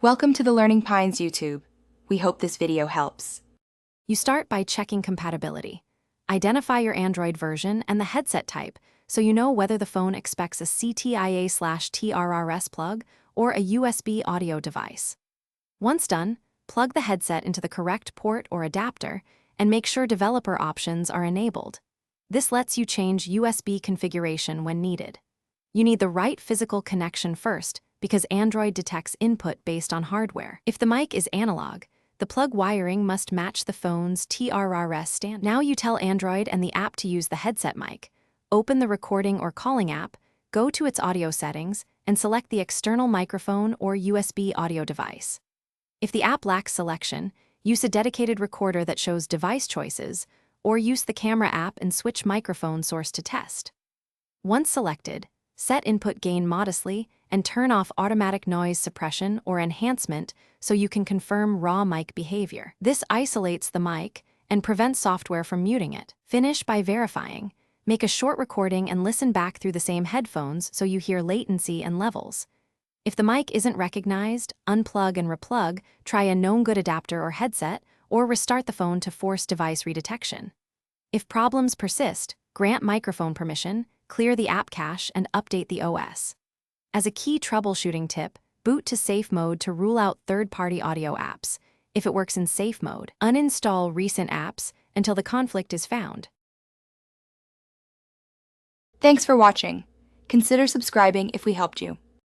Welcome to the Learning Pines YouTube. We hope this video helps. You start by checking compatibility. Identify your Android version and the headset type so you know whether the phone expects a CTIA/TRRS plug or a USB audio device. Once done, plug the headset into the correct port or adapter and make sure developer options are enabled. This lets you change USB configuration when needed. You need the right physical connection first because Android detects input based on hardware. If the mic is analog, the plug wiring must match the phone's TRRS standard. Now you tell Android and the app to use the headset mic. Open the recording or calling app, go to its audio settings, and select the external microphone or USB audio device. If the app lacks selection, use a dedicated recorder that shows device choices, or use the camera app and switch microphone source to test. Once selected, set input gain modestly and turn off automatic noise suppression or enhancement so you can confirm raw mic behavior. This isolates the mic and prevents software from muting it. Finish by verifying. Make a short recording and listen back through the same headphones so you hear latency and levels. If the mic isn't recognized, unplug and replug, try a known good adapter or headset, or restart the phone to force device redetection. If problems persist, grant microphone permission, clear the app cache, and update the OS. As a key troubleshooting tip, boot to safe mode to rule out third-party audio apps. If it works in safe mode, uninstall recent apps until the conflict is found. Thanks for watching. Consider subscribing if we helped you.